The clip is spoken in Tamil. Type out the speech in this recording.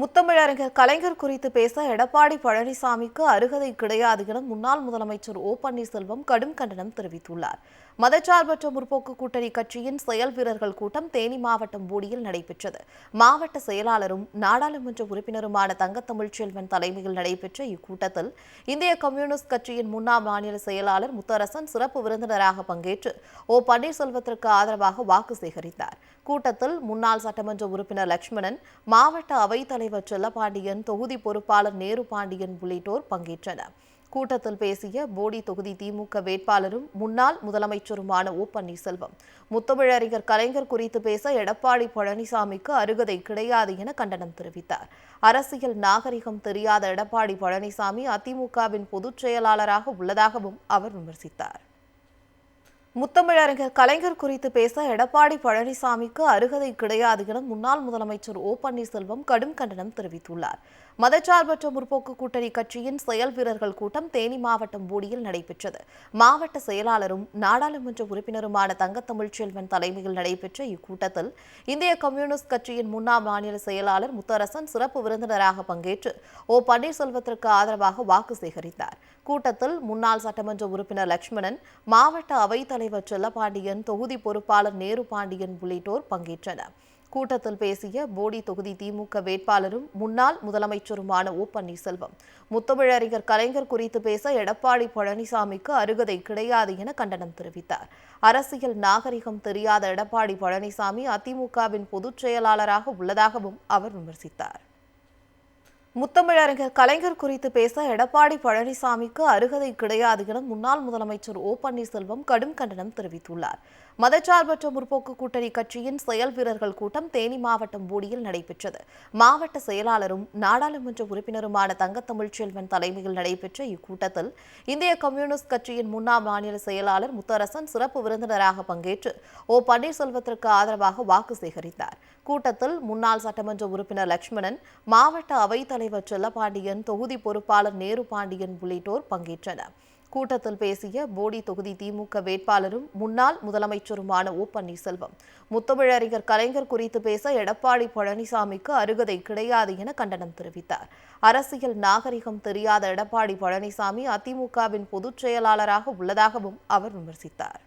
முத்தமிழறிஞர் கலைஞர் குறித்து பேச எடப்பாடி பழனிசாமிக்கு அருகதை கிடையாது என முன்னாள் முதலமைச்சர் ஓ பன்னீர்செல்வம் கடும் கண்டனம் தெரிவித்துள்ளார். மதச்சார்பற்ற முற்போக்கு கூட்டணி கட்சியின் செயல் வீரர்கள் கூட்டம் தேனி மாவட்டம் போடியில் நடைபெற்றது. மாவட்ட செயலாளரும் நாடாளுமன்ற உறுப்பினருமான தங்கத்தமிழ்ச்செல்வன் தலைமையில் நடைபெற்ற இக்கூட்டத்தில் இந்திய கம்யூனிஸ்ட் கட்சியின் முன்னாள் மாநில செயலாளர் முத்தரசன் சிறப்பு விருந்தினராக பங்கேற்று ஓ பன்னீர்செல்வத்திற்கு ஆதரவாக வாக்கு சேகரித்தார். கூட்டத்தில் முன்னாள் சட்டமன்ற உறுப்பினர் லட்சுமணன், மாவட்ட அவைத்தலைவர் செல்லப்பாண்டியன், தொகுதி பொறுப்பாளர் நேரு பாண்டியன் உள்ளிட்டோர் பங்கேற்றனர். கூட்டத்தில் பேசிய போடி தொகுதி திமுக வேட்பாளரும் முன்னாள் முதலமைச்சருமான ஓ பன்னீர்செல்வம், முத்தமிழறிஞர் கலைஞர் குறித்து பேச எடப்பாடி பழனிசாமிக்கு அருகதை கிடையாது என கண்டனம் தெரிவித்தார். அரசியல் நாகரிகம் தெரியாத எடப்பாடி பழனிசாமி அதிமுகவின் பொதுச் செயலாளராக உள்ளதாகவும் அவர் விமர்சித்தார். முத்தமிழறிஞர் கலைஞர் குறித்து பேச எடப்பாடி பழனிசாமிக்கு அருகதை கிடையாது என முன்னாள் முதலமைச்சர் ஓ பன்னீர்செல்வம் கடும் கண்டனம் தெரிவித்துள்ளார். மதச்சார்பற்ற முற்போக்கு கூட்டணி கட்சியின் செயல் வீரர்கள் கூட்டம் தேனி மாவட்டம் போடியில் நடைபெற்றது. மாவட்ட செயலாளரும் நாடாளுமன்ற உறுப்பினருமான தங்கத்தமிழ்ச்செல்வன் தலைமையில் நடைபெற்ற இக்கூட்டத்தில் இந்திய கம்யூனிஸ்ட் கட்சியின் முன்னாள் மாநில செயலாளர் முத்தரசன் சிறப்பு விருந்தினராக பங்கேற்று ஓ பன்னீர்செல்வத்திற்கு ஆதரவாக வாக்கு சேகரித்தார். கூட்டத்தில் முன்னாள் சட்டமன்ற உறுப்பினர் லட்சுமணன், மாவட்ட அவைத்தலைவர் செல்லப்பாண்டியன், தொகுதி பொறுப்பாளர் நேரு பாண்டியன் உள்ளிட்டோர் பங்கேற்றனர். கூட்டத்தில் பேசிய போடி தொகுதி திமுக வேட்பாளரும் முன்னாள் முதலமைச்சருமான ஓ பன்னீர்செல்வம், முத்தமிழறிஞர் கலைஞர் குறித்து பேச எடப்பாடி பழனிசாமிக்கு அருகதை கிடையாது என கண்டனம் தெரிவித்தார். அரசியல் நாகரிகம் தெரியாத எடப்பாடி பழனிசாமி அதிமுகவின் பொதுச் செயலாளராக உள்ளதாகவும் அவர் விமர்சித்தார். முத்தமிழறிஞர் கலைஞர் குறித்து பேச எடப்பாடி பழனிசாமிக்கு அருகதை கிடையாது என முன்னாள் முதலமைச்சர் ஓ பன்னீர்செல்வம் கடும் கண்டனம் தெரிவித்துள்ளார். மதச்சார்பற்ற முற்போக்கு கூட்டணி கட்சியின் செயல் வீரர்கள் கூட்டம் தேனி மாவட்டம் போடியில் நடைபெற்றது. மாவட்ட செயலாளரும் நாடாளுமன்ற உறுப்பினருமான தங்கத்தமிழ்ச்செல்வன் தலைமையில் நடைபெற்ற இக்கூட்டத்தில் இந்திய கம்யூனிஸ்ட் கட்சியின் முன்னாள் மாநில செயலாளர் முத்தரசன் சிறப்பு விருந்தினராக பங்கேற்று ஓ பன்னீர்செல்வத்திற்கு ஆதரவாக வாக்கு சேகரித்தார். கூட்டத்தில் முன்னாள் சட்டமன்ற உறுப்பினர் லட்சுமணன், மாவட்ட அவைத்தலைவர் செல்லப்பாண்டியன், தொகுதி பொறுப்பாளர் நேரு பாண்டியன் உள்ளிட்டோர் பங்கேற்றனர். கூட்டத்தில் பேசிய போடி தொகுதி திமுக வேட்பாளரும் முன்னாள் முதலமைச்சருமான ஓ பன்னீர்செல்வம், முத்தமிழறிஞர் கலைஞர் குறித்து பேச எடப்பாடி பழனிசாமிக்கு அருகதை கிடையாது என கண்டனம் தெரிவித்தார். அரசியல் நாகரிகம் தெரியாத எடப்பாடி பழனிசாமி அதிமுகவின் பொதுச் செயலாளராக உள்ளதாகவும் அவர் விமர்சித்தார்.